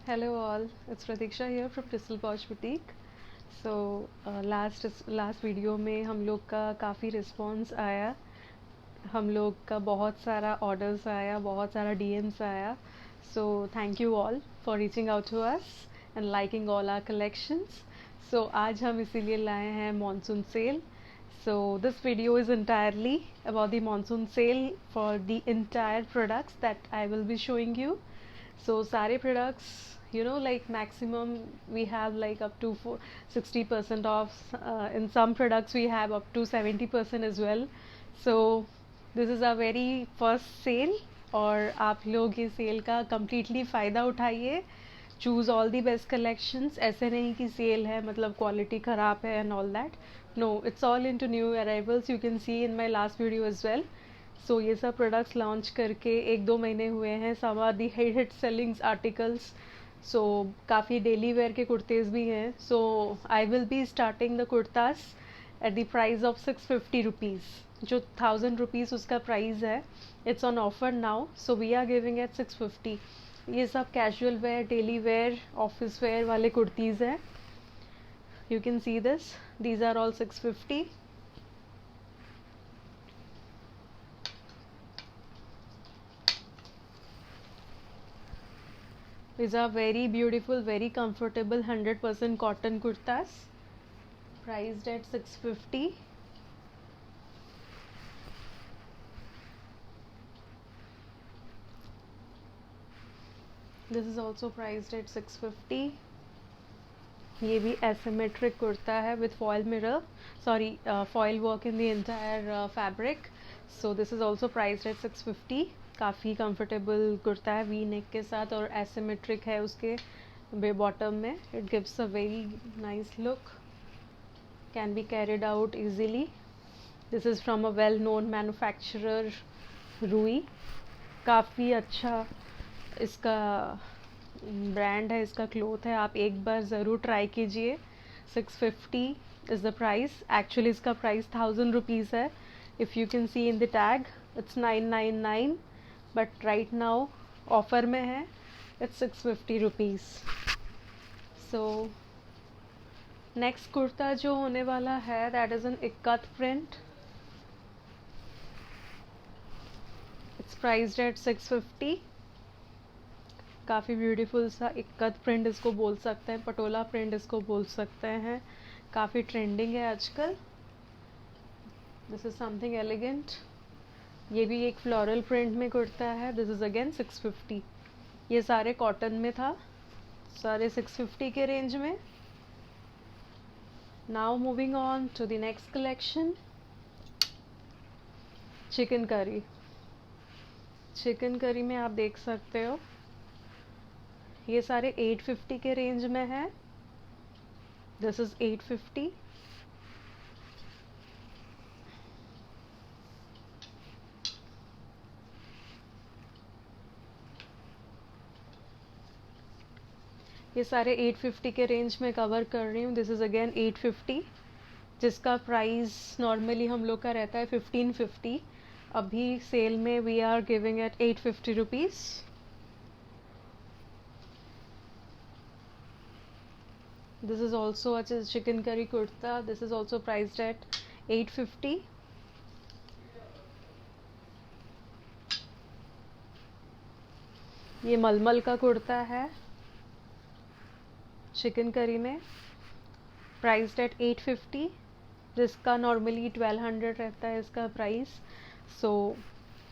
Hello all, it's Pratiksha here from Crystal Pouch Boutique. Last video में हम लोग का काफ़ी रिस्पॉन्स आया, हम लोग का बहुत सारा ऑर्डर्स आया, बहुत सारा डीएम्स आया. So thank you all for reaching out to us and liking all our collections. So आज हम इसीलिए लाए हैं monsoon sale. So this video is entirely about the monsoon sale for the entire products that I will be showing you. So सारे products, like maximum we have like up to 60% off. In some products we have up to 70% as well. So this is a very first sale और आप लोग ये cell का completely फ़ायदा उठाइए. Choose all the best collections. ऐसे नहीं कि सेल है मतलब क्वालिटी ख़राब है and all that. No, it's all in to new arrivals. You can see in my last video as well. So ये सब प्रोडक्ट्स लॉन्च करके 1-2 महीने हुए हैं. Some are the hit sellings articles. So काफ़ी डेली वेयर के कुर्तेज़ भी हैं. So I will be starting the kurtas at the price of 650 rupees. जो 1000 रुपीज़ उसका प्राइस है, it's on offer now. So we are giving at 650. ये सब casual wear, daily wear, office wear वाले कुर्तीज़ हैं. You can see this. These are all 650. These are very beautiful, very comfortable 100% cotton kurtas priced at 650. This is also priced at 650. ये भी asymmetric kurta है with foil mirror, foil work in the entire fabric. So this is also priced at 650. काफ़ी comfortable kurta है V neck के साथ और asymmetric है उसके बॉटम में. It gives a very nice look. Can be carried out easily. This is from a well-known manufacturer, रूई. काफ़ी अच्छा इसका ब्रांड है, इसका क्लोथ है. आप एक बार ज़रूर ट्राई कीजिए. 650 इज़ द प्राइस. एक्चुअली इसका प्राइस 1000 रुपीज़ है. If you can see in the tag it's 999, but right now offer में है. It's 650 rupees. So next kurta जो होने वाला है that is an ikat print. It's priced eight 650. काफ़ी ब्यूटीफुल सा इक्कत प्रिंट इसको बोल सकते हैं, पटोला प्रिंट इसको बोल सकते हैं. काफ़ी ट्रेंडिंग है आजकल. This is something elegant. ये भी एक फ्लोरल प्रिंट में कुर्ता है. This is again 650. ये सारे कॉटन में था, सारे 650 के रेंज में. Now moving on to the next collection. Chikankari. Chikankari में आप देख सकते हो ये सारे 850 के रेंज में है. This is 850. ये सारे 850 के रेंज में कवर कर रही हूँ. दिस इज़ अगेन 850, जिसका प्राइस नॉर्मली हम लोग का रहता है 1550. अभी सेल में we are giving at 850 rupees. This is also a chicken curry kurta. This is also priced at 850. ये मलमल का कुर्ता है चिकन करी में, प्राइस्ड एट 850, जिसका नॉर्मली 1200 रहता है इसका price. So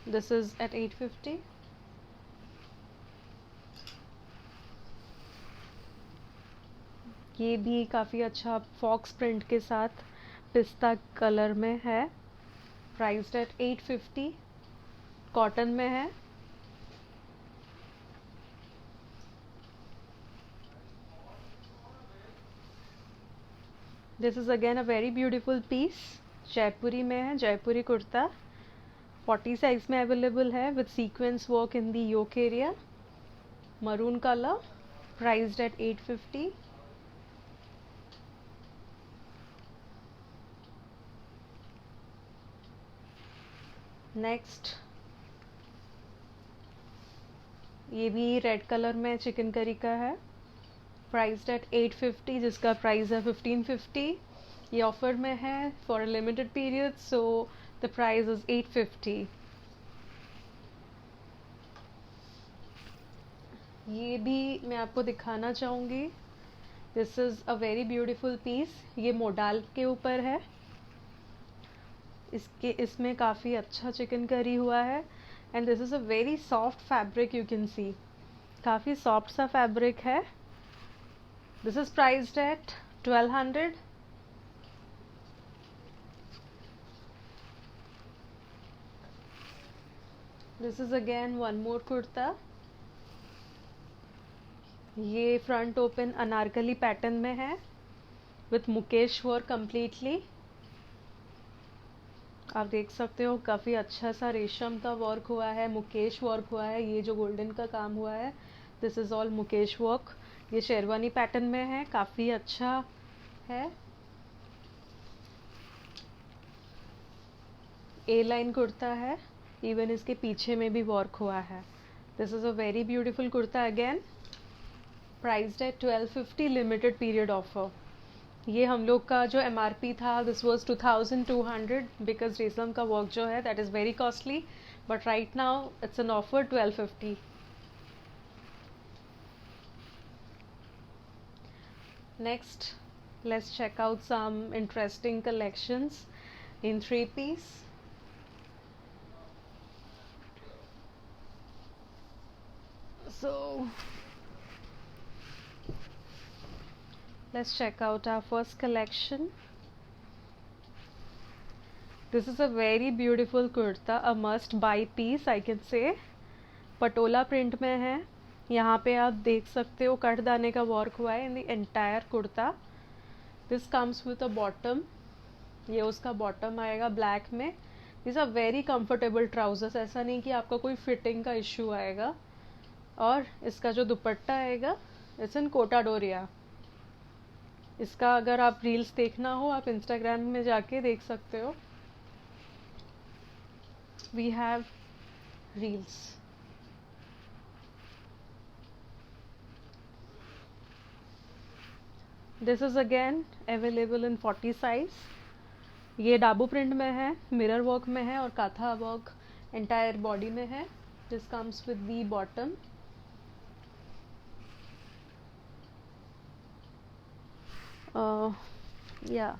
this is at 850. ये भी काफ़ी अच्छा फॉक्स प्रिंट के साथ पिस्ता कलर में है. Priced at 850. कॉटन में है. This is again a very beautiful piece. Jaipuri में है, जयपुरी कुर्ता. 40 साइज में अवेलेबल है with sequence work in the yoke area. Maroon colour. Priced at 850. Next ये भी रेड कलर में चिकनकरी का है, प्राइस्ड एट 850, जिसका प्राइस है 1550। ये ऑफर में है for a limited period, so the price is 850। ये भी मैं आपको दिखाना चाहूँगी। This is a very beautiful piece. ये मोडाल के ऊपर है। इसमें काफ़ी अच्छा चिकनकरी हुआ है, and this is a very soft fabric, you can see काफ़ी सॉफ्ट सा फैब्रिक है। This is priced at 1200। This is again one more kurta. ये फ्रंट ओपन अनारकली पैटर्न में है विथ मुकेश वर्क कम्प्लीटली। आप देख सकते हो काफ़ी अच्छा सा रेशम का वर्क हुआ है, मुकेश वर्क हुआ है। ये जो गोल्डन का काम हुआ है, this is all Mukesh work. ये शेरवानी पैटर्न में है, काफ़ी अच्छा है। ए लाइन कुर्ता है, इवन इसके पीछे में भी वर्क हुआ है। This is a very beautiful kurta again, priced at 1250, limited period offer. ये हम लोग का जो MRP था, दिस वॉज 2200, बिकॉज रेशम का वर्क जो है that is very costly, but right now it's an offer 1250। Next, let's check out some interesting collections in three piece. So let's check out our first collection. This is a very beautiful kurta, a must buy piece I can say. Patola print में है। यहाँ पे आप देख सकते हो कटदाने का work हुआ है in the entire kurta. This comes with a bottom, ये उसका बॉटम आएगा ब्लैक में। This are very comfortable trousers, ऐसा नहीं कि आपका कोई फिटिंग का इश्यू आएगा। और इसका जो दुपट्टा आएगा, इट्स इन कोटा डोरिया। इसका अगर आप रील्स देखना हो, आप इंस्टाग्राम में जाके देख सकते हो। We have reels. This is again available in 40 size. ये डाबू प्रिंट में है, मिरर वर्क में है और काथा वर्क एंटायर बॉडी में है। This comes with the bottom. Yeah,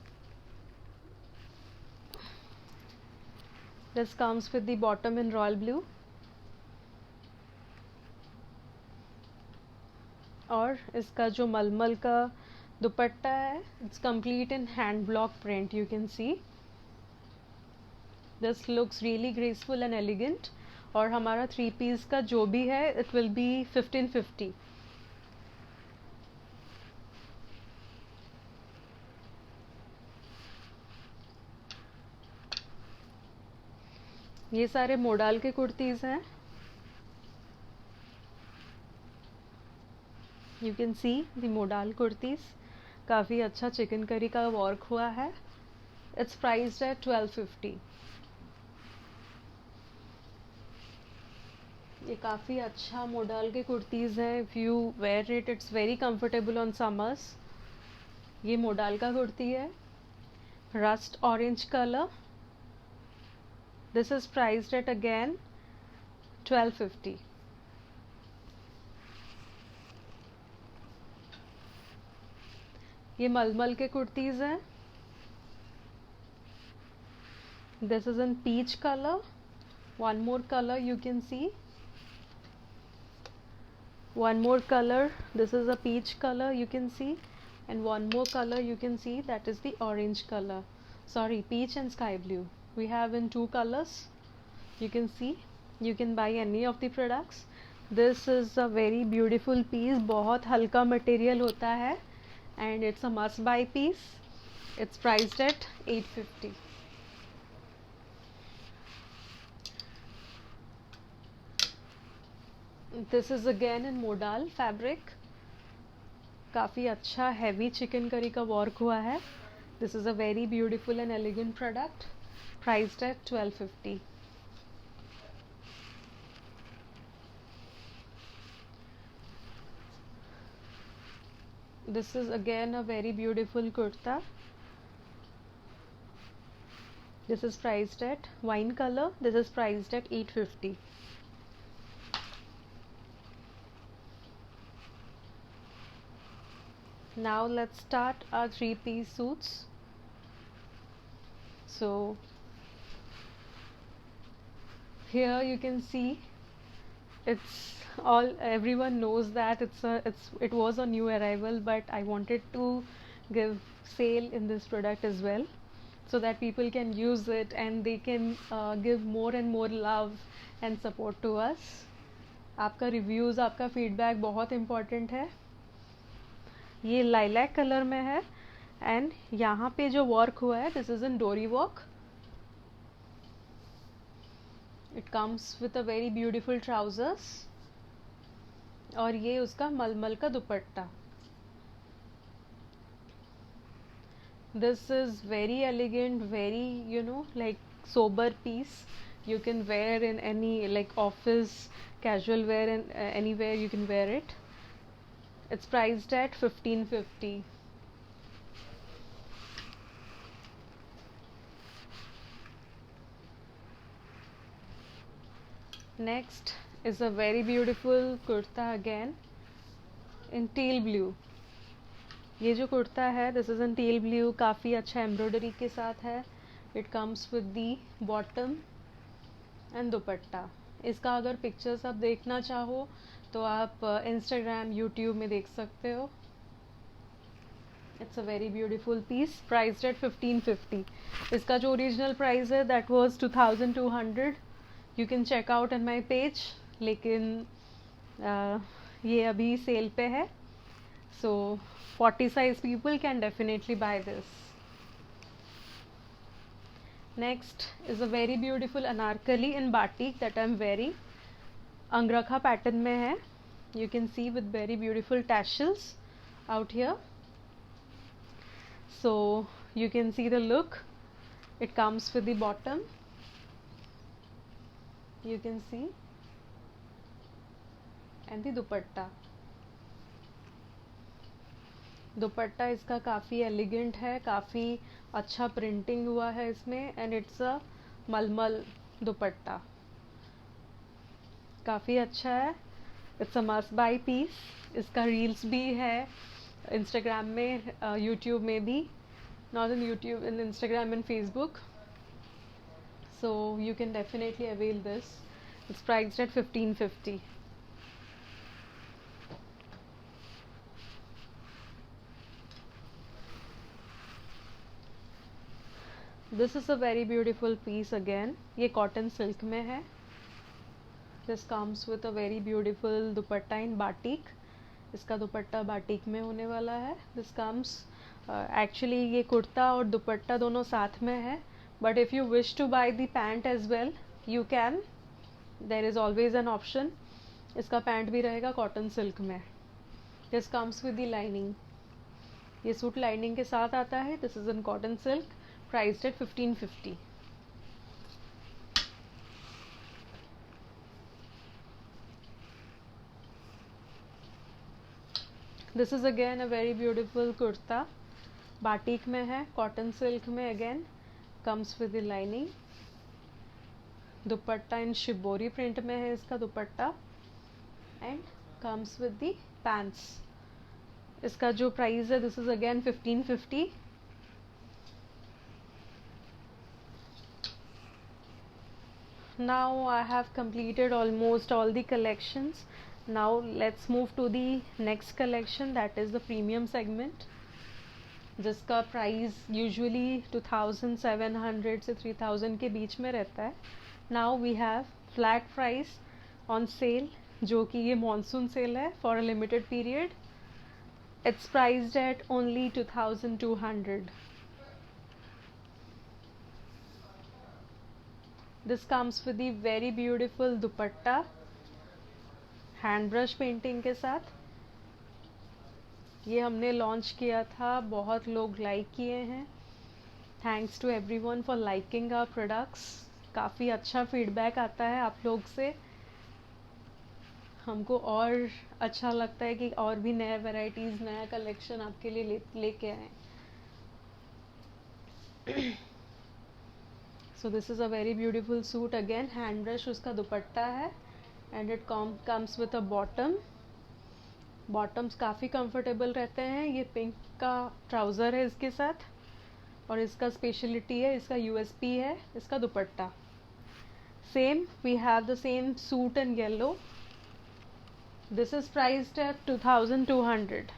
this comes with the bottom in royal blue, और इसका जो मलमल का दुपट्टा है, it's complete in hand block print, you can see this looks really graceful and elegant। और हमारा 3 पीस का जो भी है, it will be 1550। ये सारे मोडाल के कुर्तीज़ हैं। You can see the modal kurtis, काफ़ी अच्छा चिकनकरी का वर्क हुआ है। It's priced at 1250। ये काफ़ी अच्छा मोडाल के कुर्तीज़ हैं। If you wear it, it's very comfortable on summers. ये मोडाल का कुर्ती है, rust orange colour. This is priced at again 1250। ये मलमल के कुर्तीज़ हैं। This is in peach colour, one more color you can see, one more color, this is a peach color you can see, and one more color you can see, that is the orange color, sorry, peach and sky blue we have in 2 colors। You can see, you can buy any of the products। this is a very beautiful piece, बहुत हल्का material होता है, and it's a must buy piece। it's priced at 850। This is again in modal fabric, काफ़ी अच्छा heavy chikankari का work हुआ है। This is a very beautiful and elegant product, priced at 1250। This is again a very beautiful kurta. This is priced at wine color. This is priced at 850. Now let's start our three-piece suits. So here you can see it's all, everyone knows that it was a new arrival, but I wanted to give sale in this product as well, so that people can use it and they can give more and more love and support to us. आपका reviews, आपका feedback बहुत important है. ये lilac colour में है and यहाँ पे जो वर्क हुआ है दिस इज़ इन डोरी work. It comes with a very beautiful trousers और ये उसका मलमल का दुपट्टा. This is very elegant, very like sober piece. You can wear in any like office, casual wear, and anywhere you can wear it. It's priced at 1550. Next is a very beautiful kurta again in teal blue. ये जो कुर्ता है this is in teal blue, काफ़ी अच्छा embroidery के साथ है. It comes with the bottom and दुपट्टा. इसका अगर पिक्चर्स आप देखना चाहो तो आप इंस्टाग्राम, यूट्यूब में देख सकते हो. It's a very beautiful piece priced at 1550. इसका जो ओरिजिनल प्राइस है that was 2200. You can check out on my page, लेकिन ये अभी सेल पे है. So 40 size people can definitely buy this. Next is a very beautiful anarkali in batik that I am wearing. Angrakha pattern में है. You can see with very beautiful tassels out here. So you can see the look. It comes with the bottom. You can see, and the dupatta. दुपट्टा इसका काफ़ी elegant है, काफ़ी अच्छा printing हुआ है इसमें एंड इट्स अ मलमल दुपट्टा. काफ़ी अच्छा है. It's a must buy piece. इसका रील्स भी है इंस्टाग्राम में, यूट्यूब में भी. Not in YouTube, in Instagram and Facebook. So you can definitely avail this. It's priced at 1550. This is a very beautiful piece again. ये cotton silk में है. This comes with a very beautiful dupatta in batik. इसका dupatta batik में होने वाला है. This comes actually ये कुर्ता और दुपट्टा दोनों साथ में है, but if you wish to buy the pant as well you can. There is always an option. इसका पैंट भी रहेगा कॉटन सिल्क में. This comes with the lining. ये सूट लाइनिंग के साथ आता है. This is in cotton silk, priced at 1550. This is again a very beautiful kurta. Batik में है, कॉटन सिल्क में again. comes with the lining. Dupatta in shibori print में है इसका दुपट्टा and comes with the pants. इसका जो price है this is again 1550. Now I have completed almost all the collections. Now let's move to the next collection, that is the premium segment, जिसका price usually 2700 से 3000 के बीच में रहता है. Now we have flat price on sale, जो कि ये मॉनसून सेल है for a limited period. It's priced at only 2200. This comes with the very beautiful dupatta hand brush painting के साथ. ये हमने लॉन्च किया था, बहुत लोग लाइक किए हैं. Thanks to everyone for liking our products. काफ़ी अच्छा फीडबैक आता है आप लोग से. हमको और अच्छा लगता है कि और भी नए वैरायटीज़, नया कलेक्शन आपके लिए लेके आए. So this is a very beautiful suit again. Hand brush उसका दुपट्टा है and it comes with a bottom. Bottoms काफ़ी कंफर्टेबल रहते हैं. ये पिंक का ट्राउज़र है इसके साथ और इसका स्पेशलिटी है, इसका यूएसपी है इसका dupatta. Same we have the same suit in yellow. This is priced at 2200.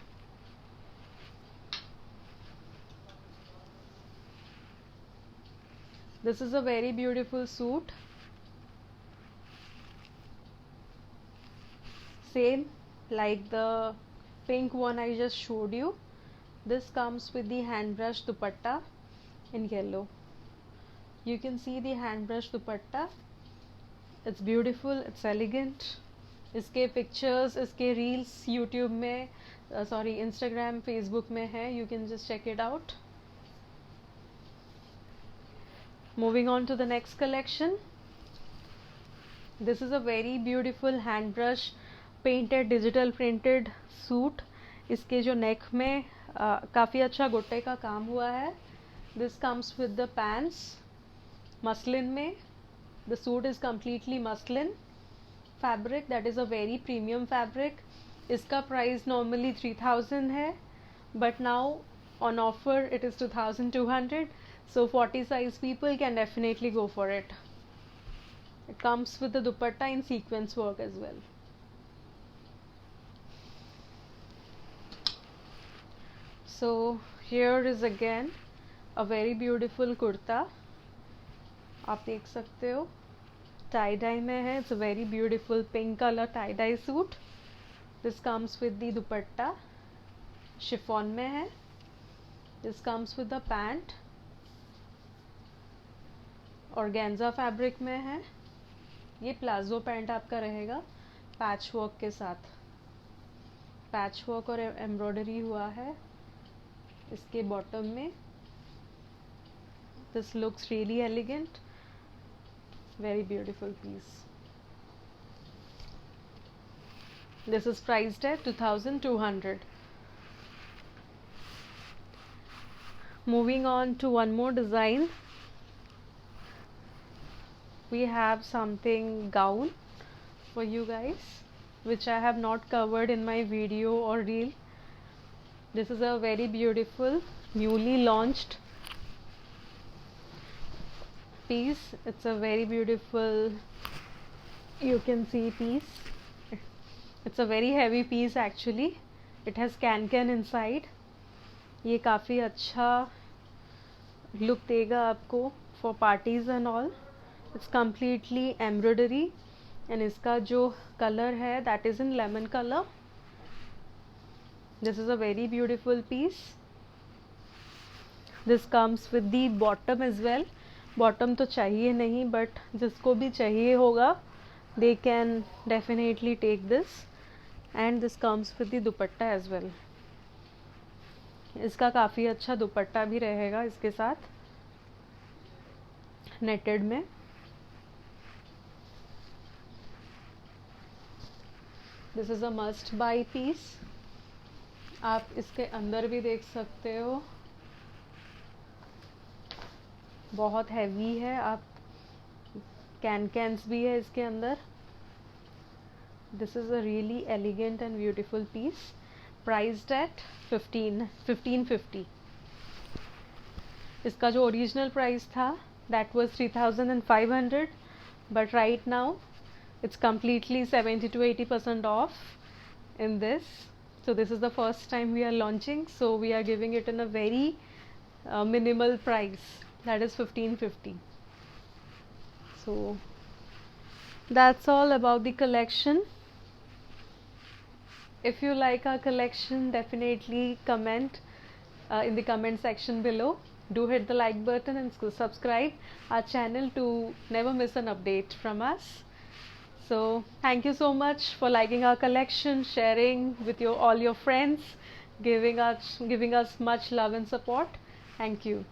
This is a very beautiful suit. Same like the pink one I just showed you. This comes with the hand brush dupatta in yellow. You can see the hand brush dupatta. It's beautiful, it's elegant. इसके pictures, इसके reels YouTube में Instagram, Facebook में है. You can just check it out. Moving on to the next collection. This is a very beautiful hand brush painted digital printed suit. इसके जो neck में काफ़ी अच्छा गोटे का काम हुआ है. This comes with the pants muslin में. The suit is completely muslin fabric, that is a very premium fabric. इसका price normally 3000 है, but now on offer it is 2200. So 40 size people can definitely go for it. It comes with the dupatta in sequence work as well. So here is again a very beautiful kurta. आप देख सकते हो tie dye में है. It's a very beautiful pink color tie dye suit. This comes with the dupatta. Chiffon में है. This comes with the pant. Organza fabric में है. ये प्लाजो पैंट आपका रहेगा पैच वर्क के साथ. पैच वर्क और एम्ब्रॉयडरी हुआ है इसके बॉटम में. This looks really elegant, very beautiful piece. This is priced at 2200. Moving on to one more design. We have something gown for you guys which I have not covered in my video or reel. This is a very beautiful newly launched piece. It's a very beautiful, you can see, piece. It's a very heavy piece actually. It has can inside. ये काफ़ी अच्छा look देगा आपको for parties and all. It's completely embroidery and इसका जो color है that is in lemon color. This is a very beautiful piece. This comes with the bottom as well. Bottom तो चाहिए नहीं, but जिसको भी चाहिए होगा they can definitely take this. And this comes with the dupatta as well. इसका काफ़ी अच्छा दुपट्टा भी रहेगा इसके साथ नेटेड में. This is a must buy piece. आप इसके अंदर भी देख सकते हो बहुत हैवी है. आप कैन्स भी है इसके अंदर. This is a really elegant and beautiful piece. Priced at 1550. इसका जो ओरिजिनल प्राइस था that was 3500, but right now it's completely 70 to 80% off in this. So this is the first time we are launching, so we are giving it in a very minimal price, that is 1550. So that's all about the collection. If you like our collection, definitely comment in the comment section below. Do hit the like button and subscribe our channel to never miss an update from us. So thank you so much for liking our collection, sharing with all your friends, giving us much love and support. Thank you.